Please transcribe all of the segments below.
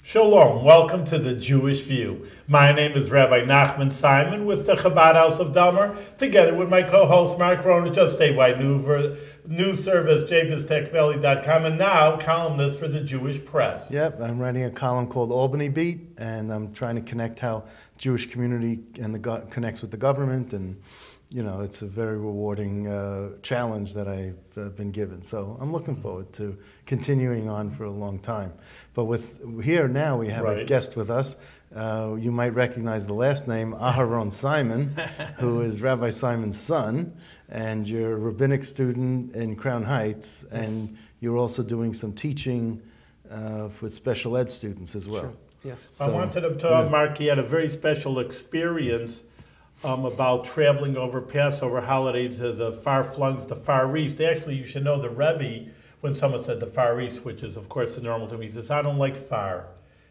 Shalom, welcome to the Jewish View. My name is Rabbi Nachman Simon with the Chabad House of Delmar, together with my co-host Mark Ronich of statewide news service jbiztechvalley.com, and now columnist for the Jewish Press. Yep, I'm writing a column called Albany Beat, and I'm trying to connect how Jewish community and connects with the government, and you know, it's a very rewarding challenge that I've been given. So I'm looking forward to continuing on for a long time. But here now we have a guest with us. You might recognize the last name, Aharon Simon, who is Rabbi Simon's son, and you're a rabbinic student in Crown Heights, and you're also doing some teaching with special ed students as well. Sure. Yes. So, I wanted to tell Mark he had a very special experience about traveling over Passover holiday to the far-flungs, the Far East. Actually, you should know the Rebbe, when someone said the Far East, which is, of course, the normal term, he says, I don't like far.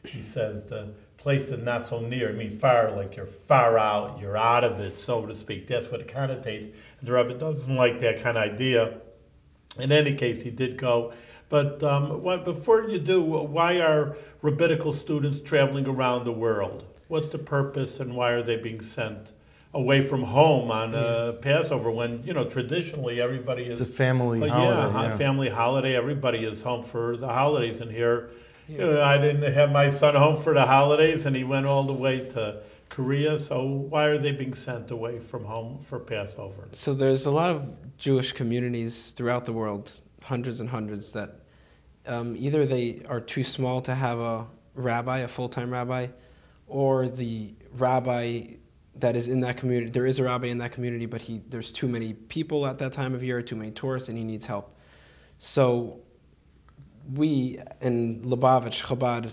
He says the place that's not so near. I mean, far, like you're far out, you're out of it, so to speak. That's what it connotates. And the Rebbe doesn't like that kind of idea. In any case, he did go. But before you do, why are rabbinical students traveling around the world? What's the purpose, and why are they being sent away from home on Passover, when, you know, traditionally everybody is... It's a family holiday. Family holiday. Everybody is home for the holidays. And here, you know, I didn't have my son home for the holidays, and he went all the way to Korea. So why are they being sent away from home for Passover? So there's a lot of Jewish communities throughout the world, hundreds and hundreds, that either they are too small to have a rabbi, a full-time rabbi, or the rabbi that is in that community, there is a rabbi in that community, but there's too many people at that time of year, too many tourists, and he needs help. So we in Lubavitch, Chabad,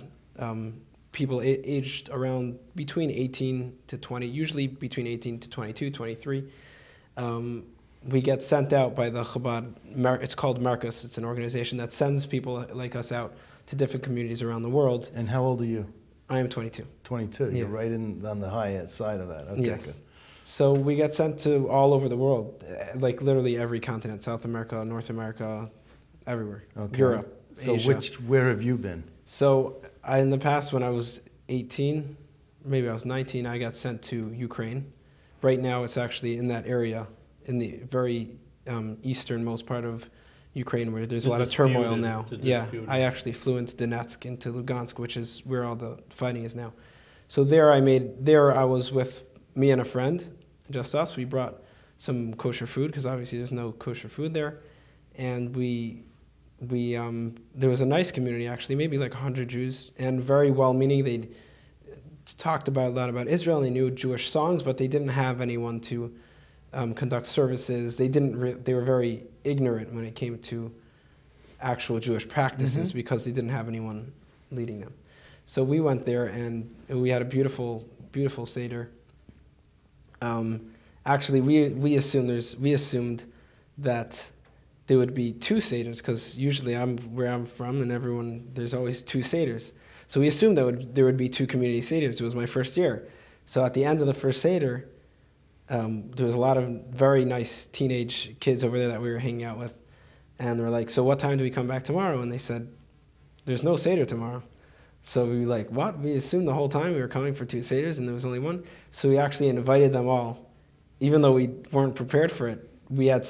people aged around between 18 to 20, usually between 18 to 22, 23, we get sent out by the Chabad, it's called Merkus, it's an organization that sends people like us out to different communities around the world. And how old are you? I am 22. 22, yeah. You're right on the high side of that. Okay, yes. Good. So we get sent to all over the world, like literally every continent, South America, North America, everywhere, Europe, Asia. Where have you been? So in the past, when I was 18, maybe I was 19, I got sent to Ukraine. Right now it's actually in that area, in the very easternmost part of Ukraine, where there's a lot of turmoil now. Yeah, I actually flew into Donetsk, into Lugansk, which is where all the fighting is now. So there I was with me and a friend, just us. We brought some kosher food, because obviously there's no kosher food there. And there was a nice community, actually, maybe like 100 Jews, and very well-meaning. They talked a lot about Israel, and they knew Jewish songs, but they didn't have anyone to conduct services. They were very ignorant when it came to actual Jewish practices, because they didn't have anyone leading them. So we went there, and we had a beautiful, beautiful Seder. Actually, we assumed that there would be two Seders, because usually where I'm from, and there's always two Seders. So we assumed that there would be two community Seders. It was my first year. So at the end of the first Seder, there was a lot of very nice teenage kids over there that we were hanging out with. And they were like, so what time do we come back tomorrow? And they said, there's no Seder tomorrow. So we were like, what? We assumed the whole time we were coming for two Seders, and there was only one. So we actually invited them all. Even though we weren't prepared for it, we had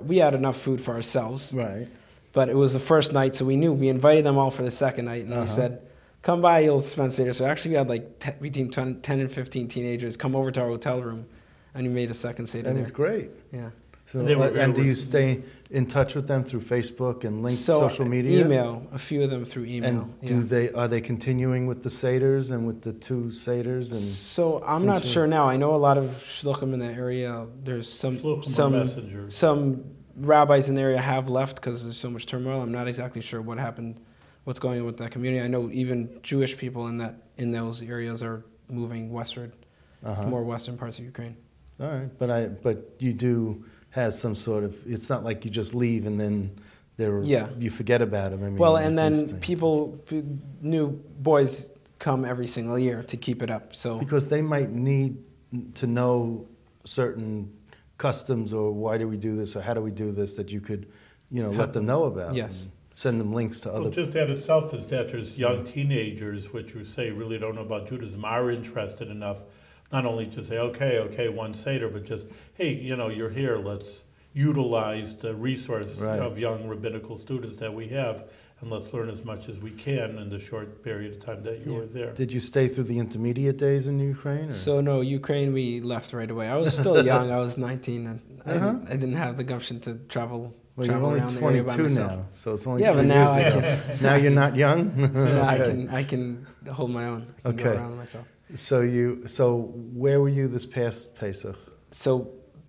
we had enough food for ourselves. Right. But it was the first night, so we invited them all for the second night, and we said, come by, you'll spend Seder. So actually we had like between 10 and 15 teenagers come over to our hotel room, and we made a second Seder there. That was great. Yeah. So, and do you stay in touch with them through Facebook and social media? Email, a few of them through email. And are they continuing with the Seders and with the two Seders? And so I'm not sure now. I know a lot of shluchim in the area. There's some rabbis in the area have left because there's so much turmoil. I'm not exactly sure what happened, what's going on with that community. I know even Jewish people in those areas are moving westward, more western parts of Ukraine. All right, but you do have some sort of, it's not like you just leave and then you forget about them. I mean, well, and then new boys come every single year to keep it up. So because they might need to know certain customs, or why do we do this, or how do we do this, that you could, let them know about. Yes. send them links to Well, other. just that itself is that there's young teenagers, which you say really don't know about Judaism, are interested enough, not only to say, okay, one Seder, but just, hey, you're here, let's utilize the resource Right. of young rabbinical students that we have, and let's learn as much as we can in the short period of time that you were there. Did you stay through the intermediate days in Ukraine? Or? So no, Ukraine we left right away. I was still young. I was 19, and I didn't have the gumption to travel. Well, you're travel only around the area by 22 myself. now, so it's only Yeah, 3 but now years I ago. can. Now you're not young. Now Okay. I can hold my own. I can go Okay. around myself. So where were you this past Pesach? So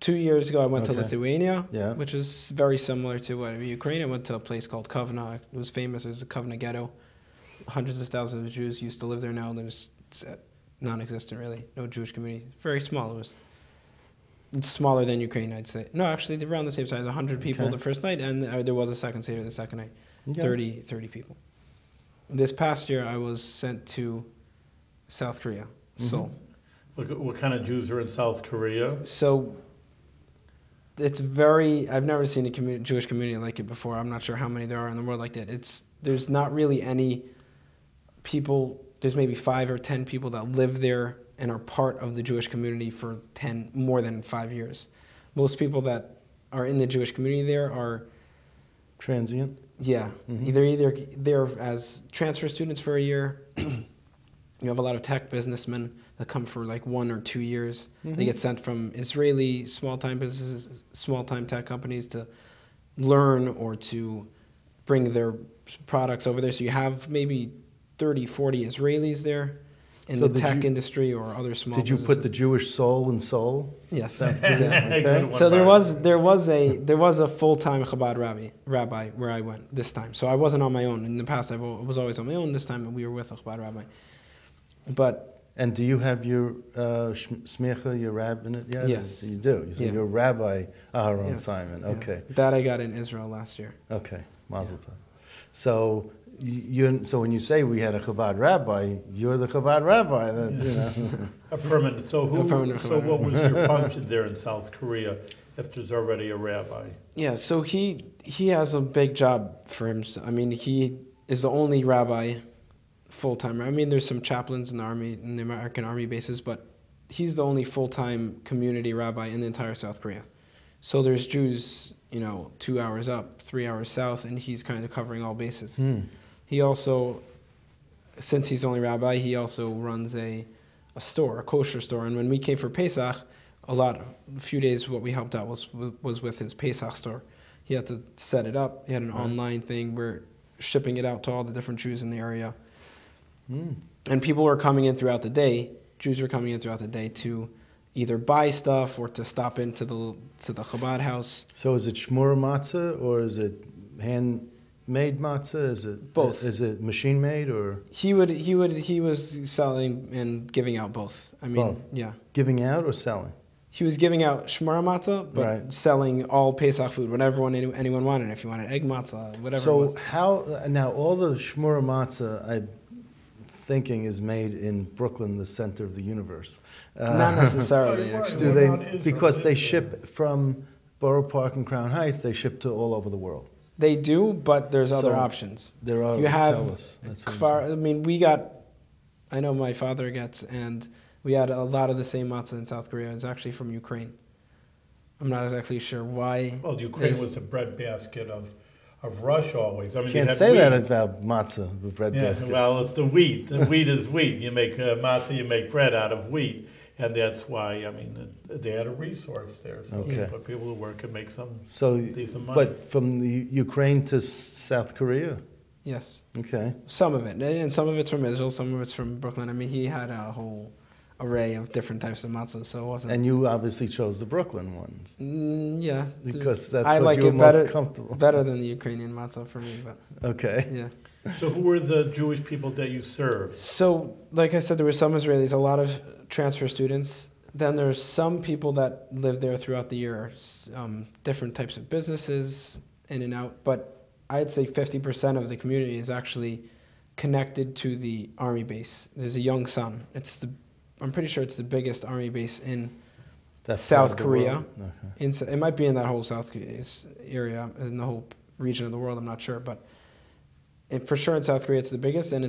2 years ago, I went to Okay. Lithuania, Yeah. which was very similar to what Ukraine. I went to a place called Kovna. It was famous as a Kovna ghetto. Hundreds of thousands of Jews used to live there. Now there's it's non-existent, really. No Jewish community. Very small. It's smaller than Ukraine, I'd say. No, actually, they're around the same size. 100 people Okay. the first night, and there was a second Seder the second night. Okay. 30 people. This past year, I was sent to South Korea, Seoul. What kind of Jews are in South Korea? So it's I've never seen a Jewish community like it before. I'm not sure how many there are in the world like that. There's not really any people, there's maybe 5 or 10 people that live there and are part of the Jewish community for more than 5 years. Most people that are in the Jewish community there are, Transient? yeah, Mhm. either there as transfer students for a year. You have a lot of tech businessmen that come for like 1 or 2 years. They get sent from Israeli small-time businesses, small-time tech companies to learn or to bring their products over there. So you have maybe 30, 40 Israelis there in So the did tech you- industry or other small Did you businesses. put the Jewish soul in Seoul? Yes, That- exactly. Okay. So there was a full-time Chabad rabbi where I went this time. So I wasn't on my own. In the past, I was always on my own. This time we were with a Chabad rabbi. But And do you have your smicha, your rabbinate yet? Yes. You do. So Yeah. you're Rabbi Aharon yes, Simon. yeah. Okay. That I got in Israel last year. Okay. Mazel tov. So so when you say we had a Chabad rabbi, you're the Chabad rabbi. That, you know. A permanent. So A permanent So rabbi. what was your function there in South Korea if there's already a rabbi? Yeah, so he has a big job for him. I mean, he is the only rabbi full-time. I mean, there's some chaplains in the army, in the American army bases, but he's the only full-time community rabbi in the entire South Korea. So there's Jews, 2 hours up, 3 hours south, and he's kind of covering all bases. He also, since he's the only rabbi, he also runs a store, a kosher store. And when we came for Pesach, a few days what we helped out was with his Pesach store. He had to set it up. He had an online thing. We're shipping it out to all the different Jews in the area. And people were coming in throughout the day. Jews were coming in throughout the day to either buy stuff or to stop into the Chabad house. So is it shmura matzah or is it handmade matzah? Is it Both. Is it machine made or He was selling and giving out both. I mean, Both. yeah. giving out or selling? He was giving out shmara matzah, but Right. selling all Pesach food, whatever anyone wanted. If you wanted egg matzah, whatever it So was. how now all the shmura matzah I'm thinking is made in Brooklyn, the center of the universe. Not necessarily, Oh, actually. Do What they about Israel? because they Israel? ship from Borough Park and Crown Heights? They ship to all over the world. They do, but there's other So, options. There are. You have tell us. That's what I'm kfar. saying. I mean, I know my father gets, and we had a lot of the same matzah in South Korea. It's actually from Ukraine. I'm not exactly sure why. Well, Ukraine There's- was the breadbasket of Russia always. I mean, You they can't had say that wheat. about matzah, the bread Yeah, basket. well, it's the wheat. The wheat is wheat. You make matzah, you make bread out of wheat. And that's why, I mean, they had a resource there. So Okay. but people who work can make some So, decent money. but from the Ukraine to South Korea. Yes, Okay. some of it, and some of it's from Israel, some of it's from Brooklyn. I mean, he had a whole array of different types of matzah, so it wasn't. And you obviously chose the Brooklyn ones Yeah, because that's I what like you were it most better, comfortable. better than the Ukrainian matzah for me, but Okay. yeah. So who were the Jewish people that you served? So, like I said, there were some Israelis, a lot of transfer students. Then there's some people that live there throughout the year, different types of businesses, in and out. But I'd say 50% of the community is actually connected to the army base. There's a young son. I'm pretty sure it's the biggest army base in That's South part of the Korea. world? Okay. It might be in that whole South area, in the whole region of the world. I'm not sure, but and for sure in South Korea it's the biggest, and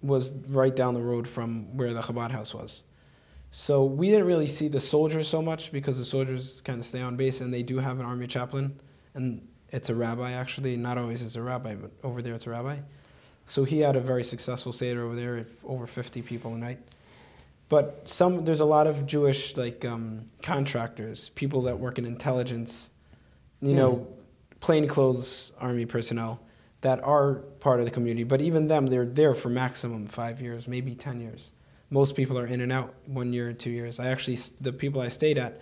was right down the road from where the Chabad house was. So we didn't really see the soldiers so much because the soldiers kind of stay on base, and they do have an army chaplain, and it's a rabbi actually. Not always is a rabbi, but over there it's a rabbi. So he had a very successful Seder over there, over 50 people a night. But there's a lot of Jewish contractors, people that work in intelligence, plainclothes army personnel that are part of the community. But even them, they're there for maximum 5 years, maybe 10 years. Most people are in and out 1 year or 2 years. The people I stayed at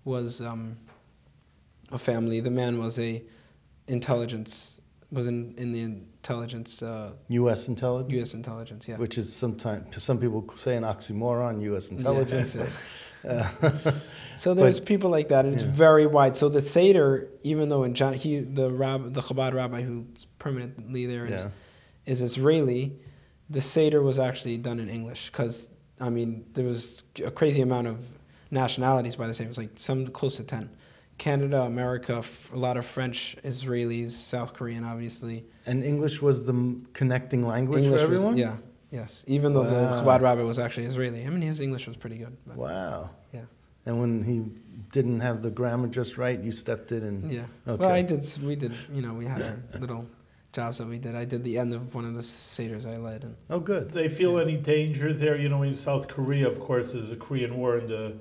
was a family. The man was in the intelligence. U.S. intelligence? U.S. intelligence, yeah. Which is sometimes, some people say an oxymoron, U.S. intelligence. Yeah. So there's people like that, and it's very wide. So the Seder, even though the Chabad rabbi who's permanently there is Israeli, the Seder was actually done in English because, there was a crazy amount of nationalities by the same. It was close to 10. Canada, America, a lot of French, Israelis, South Korean, obviously. And English was the connecting language for everyone? Yes. Even though the Chabad rabbi was actually Israeli. His English was pretty good. Wow. Yeah. And when he didn't have the grammar just right, you stepped in and... Yeah. Okay. Well, we had our little jobs that we did. I did the end of one of the Seders I led. And oh, good. Do they feel any danger there? In South Korea, of course, there's a Korean War in the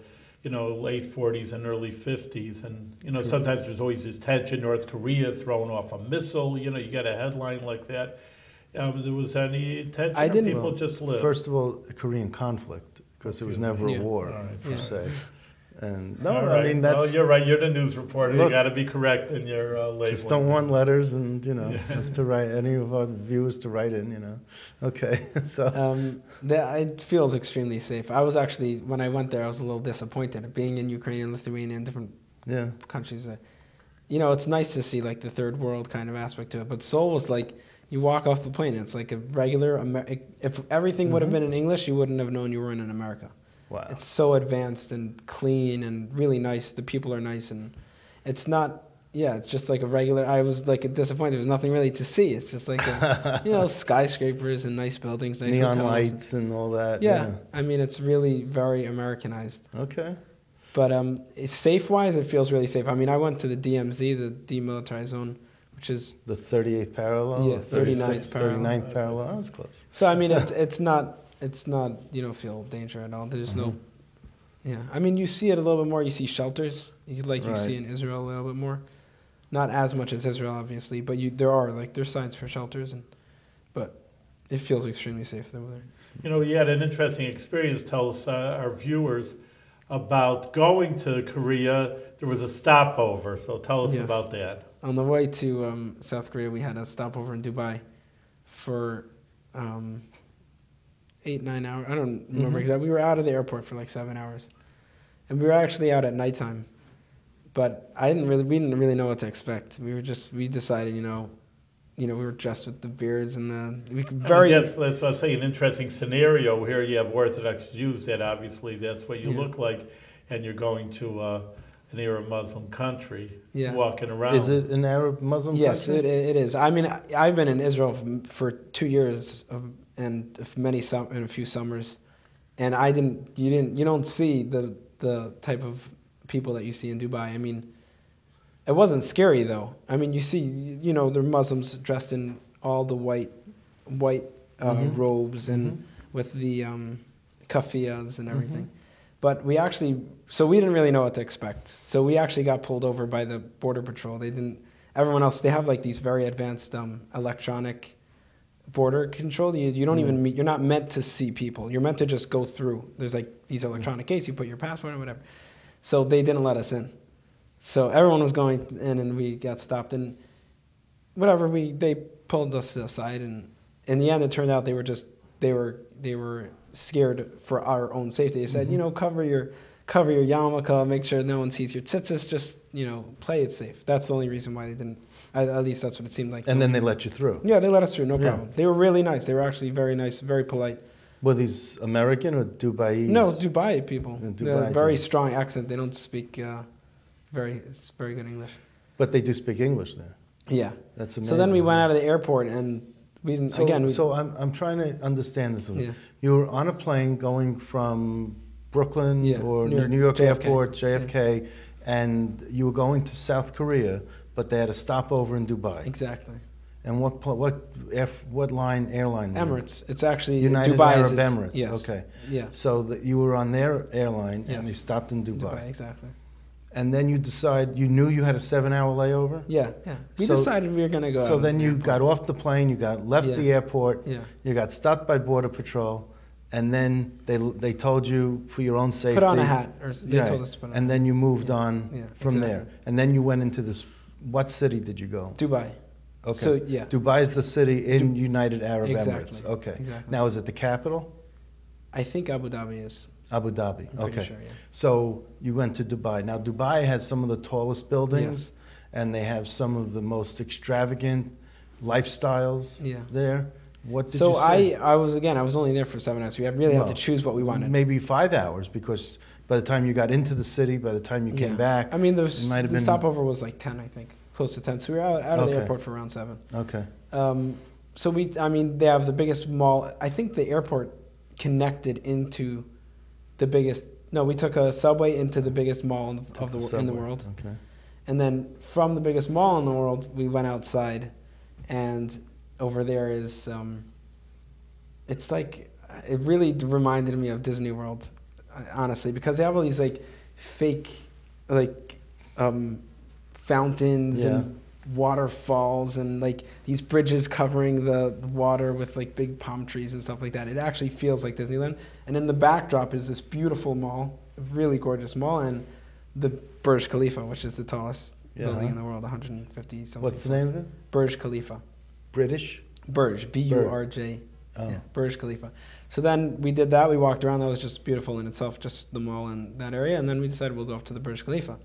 late 40s and early 50s. And, sometimes there's always this tension, North Korea throwing off a missile, you get a headline like that. There was any tension, people just lived? First of all, the Korean conflict, because it was never a war, per se. And that's... Oh, you're right. You're the news reporter. You got to be correct in your labeling. Just don't want letters and, just to write, any of our viewers to write in, Okay, so... it feels extremely safe. I was actually, when I went there, I was a little disappointed. Being in Ukraine and Lithuania and different countries, it's nice to see, the third world kind of aspect to it. But Seoul was you walk off the plane, it's like a regular... if everything would have been in English, you wouldn't have known you were in America. Wow. It's so advanced and clean and really nice. The people are nice, and it's not... it's just like a regular... I was disappointed. There was nothing really to see. It's just skyscrapers and nice buildings, nice neon hotels. lights and all that. Yeah. It's really very Americanized. Okay. But safe-wise, it feels really safe. I went to the DMZ, the Demilitarized Zone, which is... The 38th parallel? Yeah, 39th parallel. 39th parallel. That was close. So, it's not, you don't feel danger at all. There's no... Yeah. You see it a little bit more. You see shelters, you see in Israel a little bit more. Not as much as Israel, obviously, but there's signs for shelters, but it feels extremely safe over there. You had an interesting experience. Tell us, our viewers, about going to Korea. There was a stopover, so tell us about that. On the way to South Korea, we had a stopover in Dubai for 8-9 hours. I don't remember exactly. We were out of the airport for 7 hours, and we were actually out at nighttime. But we didn't really know what to expect. We decided, we were dressed with the beards and Yes, that's what I say. An interesting scenario here. You have Orthodox Jews that obviously that's what you look like, and you're going to an Arab Muslim country, walking around. Is it an Arab Muslim country? Yes, it is. I've been in Israel for 2 years and a few summers, and you don't see the type of people that you see in Dubai. It wasn't scary though. You see, they're Muslims dressed in all the white robes and with the kafiyas and everything. But we didn't really know what to expect. So we actually got pulled over by the Border Patrol. Everyone else, they have these very advanced electronic border control. You don't even you're not meant to see people. You're meant to just go through. There's these electronic gates, you put your passport or whatever. So they didn't let us in. So everyone was going in, and we got stopped. And they pulled us aside, and in the end, it turned out they were scared for our own safety. They said, cover your yarmulke, make sure no one sees your tzitzis. Just play it safe. That's the only reason why they didn't. At least that's what it seemed like. And then they let you through. Yeah, they let us through, no problem. They were really nice. They were actually very nice, very polite. Were these American or Dubai? No, Dubai people. They're very strong accent. They don't speak very good English. But they do speak English there. Yeah. That's amazing. So then we went out of the airport, and We didn't, So, again, we, so I'm trying to understand this a little. yeah, You were on a plane going from Brooklyn Yeah, or New York, New York JFK. Airport, JFK, and you were going to South Korea, but they had a stopover in Dubai. exactly. And what airline? were you? Emirates. It's actually United Dubai Arab is its, Emirates. Yes. Okay. Yeah. So that you were on their airline and Yes. they stopped in Dubai. Exactly. And then you knew you had a 7-hour layover? Yeah, yeah. We So- decided we were gonna go. So out of then the you airport. got off the plane, you left Yeah. the airport, Yeah. you got stopped by Border Patrol, and then they told you for your own safety. Put on a hat, or they Right. told us to put on. And a then you moved Yeah. on Yeah, from there. exactly. And then you went into this. What city did you go? hat. Dubai. Okay. So yeah, Dubai is the city in United Arab exactly. Emirates. Okay. Exactly. Now, is it the capital? I think Abu Dhabi is. Abu Dhabi. I'm pretty Okay. sure. Yeah. So you went to Dubai. Now, Dubai has some of the tallest buildings, Yes. and they have some of the most extravagant lifestyles Yeah. there. What did So you say? I was only there for 7 hours. We really had to Well, choose what we wanted. Maybe 5 hours, because by the time you got into the city, by the time you came Yeah. back. I mean, the it might have been- stopover was like 10, I think, close to 10. So we were out of the Okay. airport for around 7. Okay. So they have the biggest mall. I think the airport connected into the biggest. No, we took a subway into the biggest mall in the Subway. world, Okay. and then from the biggest mall in the world, we went outside, and over there is. It's like it really reminded me of Disney World, honestly, because they have all these like fake, like fountains Yeah. and waterfalls and like these bridges covering the water with like big palm trees and stuff like that. It actually feels like Disneyland. And in the backdrop is this beautiful mall, a really gorgeous mall, and the Burj Khalifa, which is the tallest building in the world, 150 something. What's the name of it? Burj Khalifa. British? Burj, B-U-R-J. Oh. Yeah, Burj Khalifa. So then we did that. We walked around. That was just beautiful in itself, just the mall and that area. And then we decided we'll go up to the Burj Khalifa.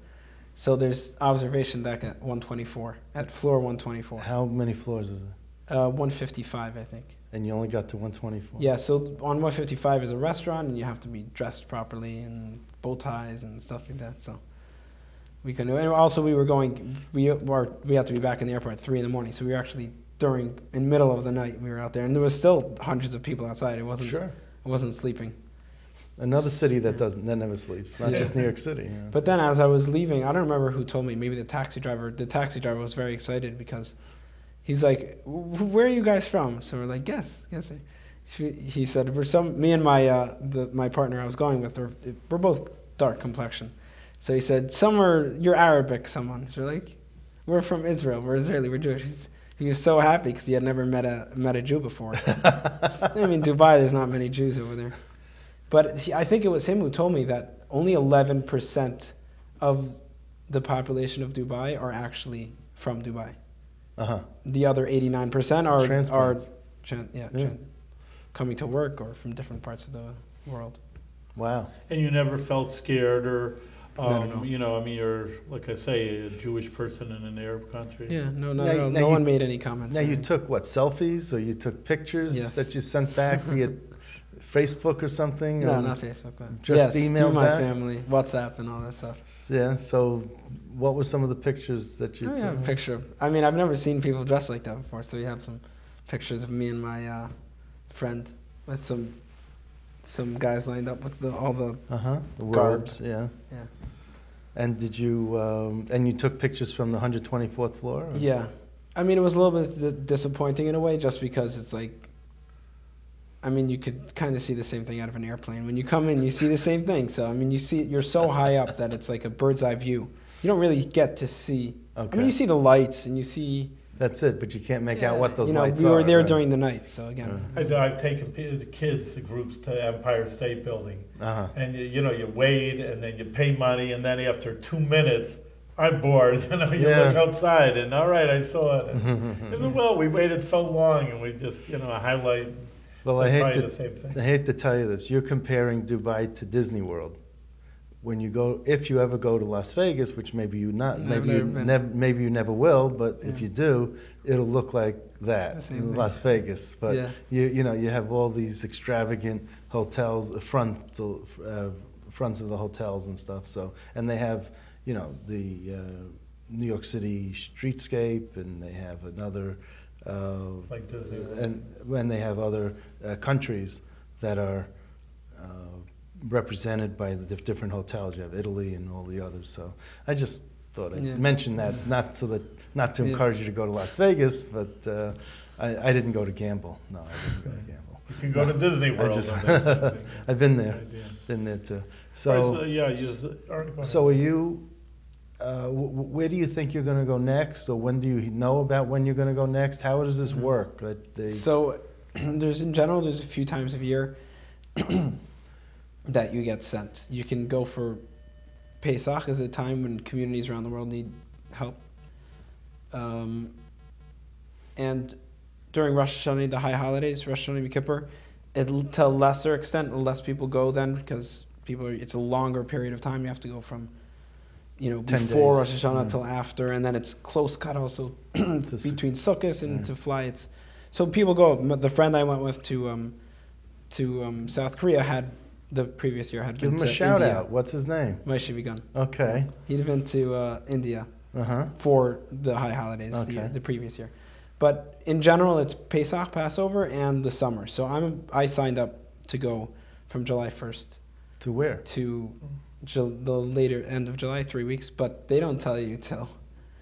So there's observation deck at 124, at floor 124. How many floors is it? 155, I think. And you only got to 124? Yeah, so on 155 is a restaurant, and you have to be dressed properly and bow ties and stuff like that. So we couldn't do it. And also we had to be back in the airport at 3 in the morning. So we were actually in middle of the night, we were out there, and there was still hundreds of people outside. It wasn't sleeping. Another city that never sleeps, not Yeah. just New York City. Yeah. But then as I was leaving, I don't remember who told me, maybe the taxi driver was very excited because he's like, "Where are you guys from?" So we're like, guess. He said, me and my partner I was going with, we're both dark complexion. So he said, you're Arabic, someone. So we're like, we're from Israel, we're Israeli, we're Jewish. He was so happy because he had never met a Jew before. I mean, Dubai, there's not many Jews over there. But I think it was him who told me that only 11% of the population of Dubai are actually from Dubai. Uh-huh. The other 89% are Transplants. coming to work or from different parts of the world. Wow. And you never felt scared or, No. you're, like I say, a Jewish person in an Arab country. Yeah, no Now one made any comments. Now you took selfies, or you took pictures Yes. that you sent back via Facebook or something? No, or not Facebook. But just yes, email through my back? family, WhatsApp and all that stuff. Yeah. So, what were some of the pictures that you I took? have a picture of. I mean, I've never seen people dressed like that before. So we have some pictures of me and my friend with some guys lined up with all the. The garb. robes. Yeah. Yeah. And did you? And you took pictures from the 124th floor? or- Yeah, I mean, it was a little bit disappointing in a way, just because it's like. I mean, you could kind of see the same thing out of an airplane. When you come in, you see the same thing. So I mean, you're so high up that it's like a bird's eye view. You don't really get to see. Okay. I mean, you see the lights and you see. That's it, but you can't make out what those lights we were are. there right? during the night, so again. I've taken the kids, the groups to Empire State Building. Uh-huh. And you wait, and then you pay money, and then after 2 minutes, I'm bored. You look outside, and all right, I saw it. And I said, well, we waited so long, and we just highlight. Well, so I probably the same thing. hate to tell you this. You're comparing Dubai to Disney World. When you go, if you ever go to Las Vegas, which maybe you not, I've maybe you never will, but if Yeah. you do, it'll look like The that same in thing. Las Vegas. But Yeah. you have all these extravagant hotels, fronts of the hotels and stuff. So, and they have the New York City streetscape, and they have another Like Disney World. and when they have other countries that are represented by the different hotels. You have Italy and all the others. So I just thought I'd mention that, not to encourage you to go to Las Vegas, but I didn't go to gamble. No, I didn't go to gamble. You can go to Disney World. I've been there. Been there too. So, so are you? Where do you think you're going to go next, or when do you know about when you're going to go next? How does this work? So, there's a few times of year that you get sent. You can go for Pesach, is a time when communities around the world need help, and during Rosh Hashanah, the high holidays, Rosh Hashanah, Yom Kippur, to a lesser extent, less people go then because it's a longer period of time. You have to go from, before Rosh Hashanah till after, and then it's close cut also between Sukkot and to fly. So people go. The friend I went with to South Korea the previous year had been to India. Give him a shout out. What's his name? Moshe Vigan. Okay. He'd been to India for the high holidays the previous year. But in general, it's Pesach, Passover, and the summer. So I signed up to go from July 1st. To where? To the later end of July, 3 weeks. But they don't tell you till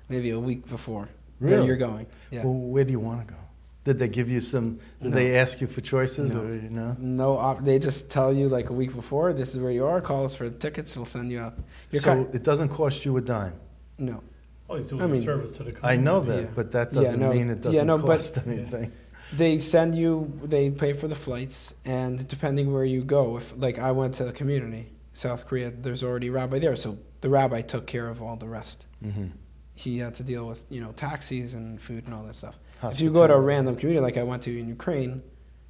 maybe a week before where you're going. Yeah. Well, where do you want to go? Did they give you some? Did they ask you for choices? No. Or, No, they just tell you like a week before. This is where you are. Call us for the tickets. We'll send you up. It doesn't cost you a dime. No. Oh, he's doing a service to the community. I know that, but that doesn't mean it doesn't cost anything. They they pay for the flights, and depending where you go, if like I went to a community, South Korea, there's already a rabbi there, so the rabbi took care of all the rest. Mm-hmm. He had to deal with taxis and food and all that stuff. If you go to a random community like I went to in Ukraine,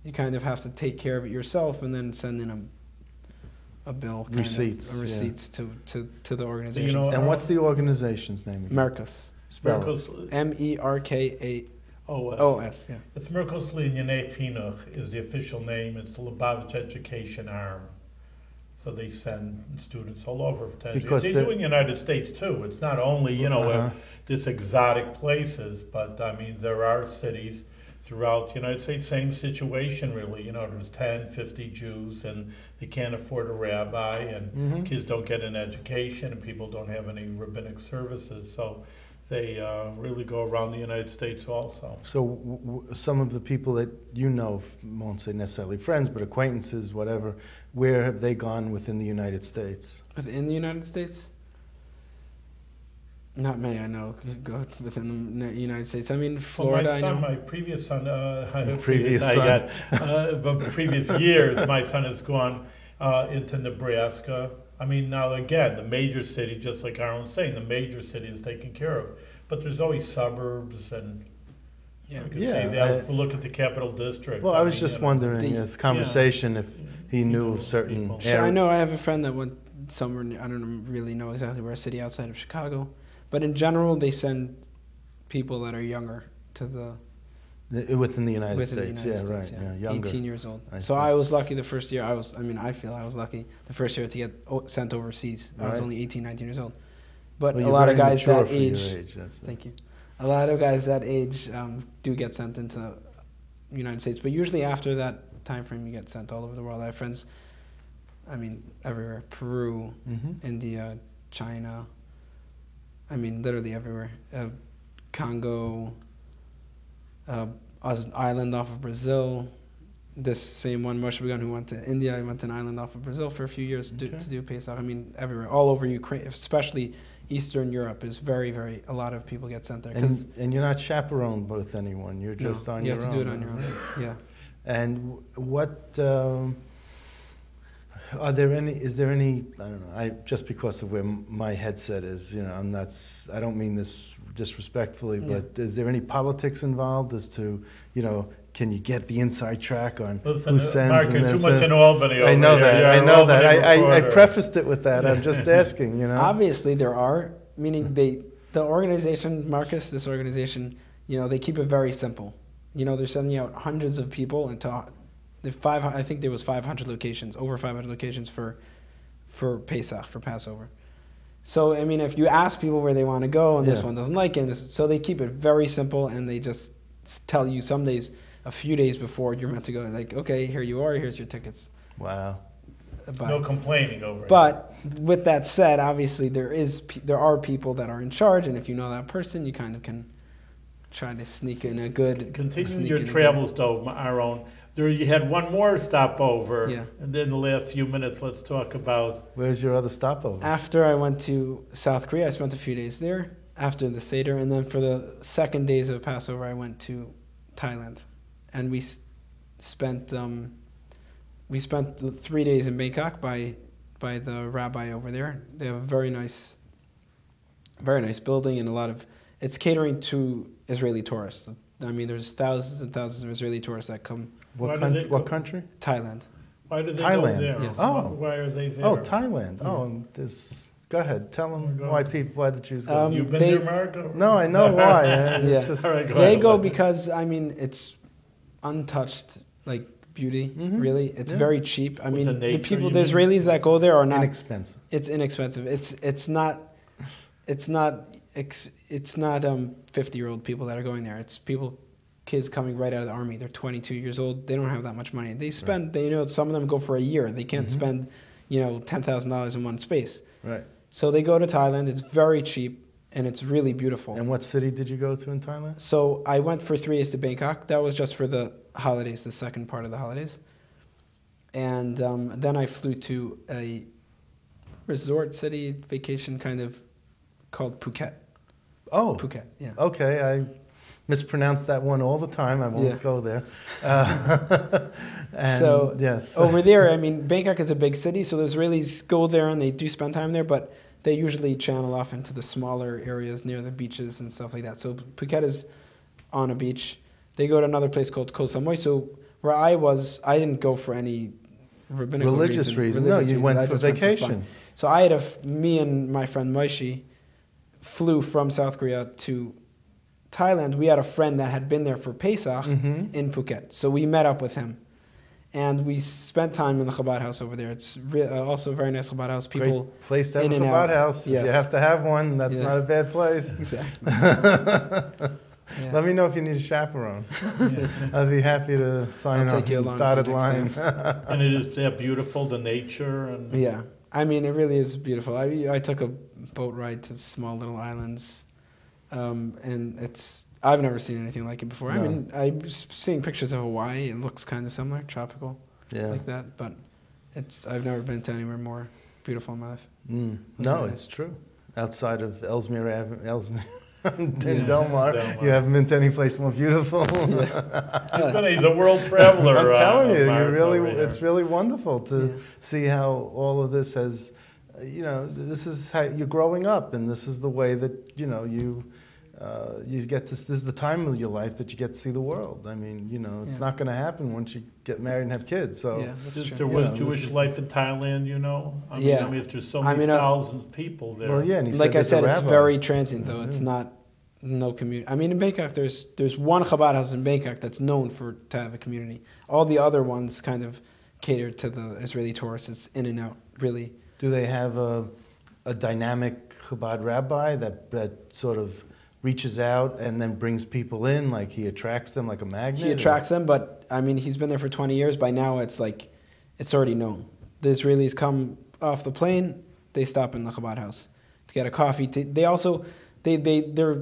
you kind of have to take care of it yourself and then send in a bill, receipts to the organizations. And what's the organization's name again? Merkos. Merkos. MERKAOS. Yeah. It's Merkos L'Inyanei Chinuch is the official name. It's the Lubavitch Education Arm. So they send students all over. They do in the United States too. It's not only this exotic places, but I mean there are cities throughout the United States, same situation really. There's 10, 50 Jews and they can't afford a rabbi and kids don't get an education and people don't have any rabbinic services. So they really go around the United States also. So some of the people that won't say necessarily friends, but acquaintances, whatever, where have they gone within the United States? Within the United States? Not many I know go within the United States. I mean, Florida, my previous son, previous years, my son has gone into Nebraska. I mean, now again, the major city, just like Aaron's saying, the major city is taken care of. But there's always suburbs and look at the capital district. Well, I was just wondering, this conversation, if he knew certain areas. I know I have a friend that went somewhere, I don't really know exactly where, a city outside of Chicago. But in general, they send people that are younger to within the United States. Younger. 18 years old. I was lucky the first year. I feel I was lucky the first year to get sent overseas. I was only 18, 19 years old. But a lot of guys that age. Thank you. A lot of guys that age do get sent into the United States. But usually after that time frame, you get sent all over the world. I have friends, everywhere. Peru, India, China. Literally everywhere. Congo, an island off of Brazil. This same one, Moshe Vigan, who went to India, I went to an island off of Brazil for a few years to do Pesach. Everywhere, all over Ukraine, especially Eastern Europe, is very, very, a lot of people get sent there. And you're not chaperoned with anyone, you're just on your own. You have to do it on your own, yeah. And what... is there any, I don't know, just because of where my headset is, I don't mean this disrespectfully, but is there any politics involved as to, can you get the inside track on who sends Mark, and too much in Albany. I know that. I know that. I prefaced it with that. I'm just asking, Obviously there are, meaning the organization, Marcus, this organization, they keep it very simple. They're sending out hundreds of people into I think there was 500 locations, over 500 locations for Pesach, for Passover. So, if you ask people where they want to go and this one doesn't like it, so they keep it very simple and they just tell you some days, a few days before you're meant to go. Like, okay, here you are. Here's your tickets. Wow. No complaining over it. But with that said, obviously there are people that are in charge, and if you know that person, you kind of can try to sneak in a good. Continue your travels, though, Aaron. There, you had one more stopover, Yeah. and then the last few minutes, let's talk about. Where's your other stopover? After I went to South Korea, I spent a few days there after the Seder, and then for the second days of Passover, I went to Thailand, and we spent the 3 days in Bangkok by the rabbi over there. They have a very nice building, and it's catering to Israeli tourists. I mean, there's thousands and thousands of Israeli tourists that come. What country? Thailand. Why do they Thailand. go there? Yes. Oh. Why are they there? Oh, Thailand. Oh, go ahead. Tell them why the Jews go. You've been there, Mark? No, I know why. Yeah. All right, go They ahead. go because, I mean, it's untouched, like, beauty, really. It's very cheap. I mean, the the nature, people, you the mean? Israelis that go there are not. Inexpensive. It's inexpensive. It's not 50-year-old people that are going there. It's kids coming right out of the army. They're 22 years old. They don't have that much money. They spend, some of them go for a year. They can't spend, $10,000 in one space. Right. So they go to Thailand. It's very cheap, and it's really beautiful. And what city did you go to in Thailand? So I went for 3 days to Bangkok. That was just for the holidays, the second part of the holidays. And then I flew to a resort city vacation kind of called Phuket. Oh. Phuket, yeah. Okay, I mispronounce that one all the time. I won't go there. So yes. over there, I mean, Bangkok is a big city, so the Israelis go there and they do spend time there, but they usually channel off into the smaller areas near the beaches and stuff like that. So Phuket is on a beach. They go to another place called Koh Samui. So where I was, I didn't go for any rabbinical religious reason. No, you went for vacation. So I had me and my friend Moishi flew from South Korea to Thailand. We had a friend that had been there for Pesach in Phuket. So we met up with him. And we spent time in the Chabad house over there. It's also a very nice Chabad house. People Great place to have in a and Chabad out. house. Yes. If you have to have one, that's not a bad place. Exactly. Yeah. Let me know if you need a chaperone. I'd be happy to sign I'll on take you along dotted for next line. And it is that beautiful, the nature. And Yeah. I mean, it really is beautiful. I took a boat ride to small little islands. And I've never seen anything like it before. No. I mean, I'm seeing pictures of Hawaii. It looks kind of similar, tropical, like that. But I've never been to anywhere more beautiful in my life. No, really it's true. Outside of Ellesmere Avenue, in Yeah. Delmar, you haven't been to any place more beautiful. he's a world traveler. I'm telling you, Mark, over here. it's really wonderful to see how all of this has, this is how you're growing up, and this is the way that you get to. This is the time of your life that you get to see the world. I mean, it's not going to happen once you get married and have kids. So that's true. There was Jewish life in Thailand, I mean, there's so many thousands of people there. Well, yeah, and Like I said, it's rabbi. very transient, though. It's not no community. I mean, in Bangkok, there's one Chabad house in Bangkok that's known to have a community. All the other ones kind of cater to the Israeli tourists. It's in and out, really. Do they have a dynamic Chabad rabbi that sort of reaches out and then brings people in, like he attracts them like a magnet? He attracts them, but I mean, he's been there for 20 years. By now, it's already known. The Israelis come off the plane, they stop in the Chabad house to get a coffee. Their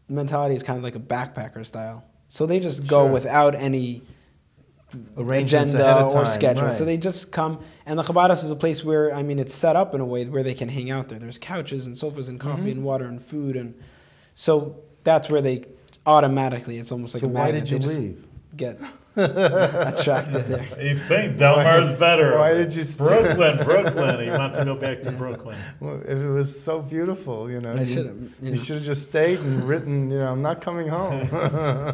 mentality is kind of like a backpacker style. So they just go without any arrangements ahead agenda of or time, schedule. right. So they just come, and the Chabad house is a place where, I mean, it's set up in a way where they can hang out there. There's couches and sofas and coffee and water and food, and so that's where they automatically, it's almost like So a why magnet. did you They just leave? get attracted there. You think Delmar's better. Why did you stay? Brooklyn. He wants to go back to Brooklyn. Well, if it was so beautiful, I should have. you should have just stayed and written, I'm not coming home.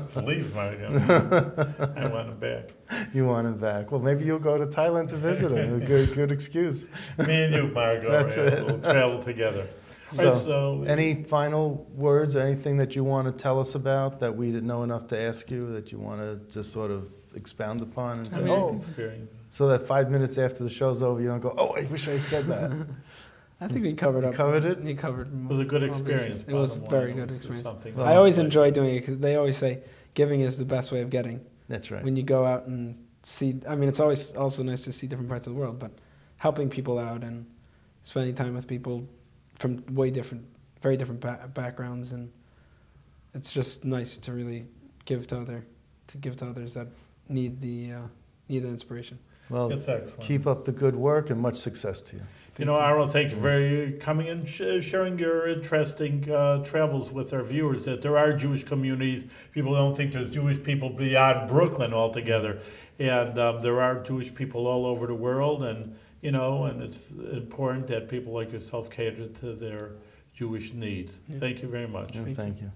Please, Mark. I want him back. You want him back. Well, maybe you'll go to Thailand to visit him. A good excuse. Me and you, Margot, That's it. we'll travel together. So, any final words or anything that you want to tell us about that we didn't know enough to ask you that you want to just sort of expound upon and say, so that 5 minutes after the show's over, you don't go, I wish I said that. I think we covered up. Covered it? He covered most. It was a good all experience. bases. It was a very good It was experience. something I always enjoy doing it because they always say, giving is the best way of getting. That's right. When you go out and see, I mean, it's always also nice to see different parts of the world, but helping people out and spending time with people from very different backgrounds, and it's just nice to really give to others that need the inspiration. Well, That's excellent. keep up the good work and much success to you. You know, Arnold, thank you for coming and sharing your interesting travels with our viewers. That there are Jewish communities. People don't think there's Jewish people beyond Brooklyn altogether, and there are Jewish people all over the world. And you know, and it's important that people like yourself cater to their Jewish needs. Yeah. Thank you very much. Thank you.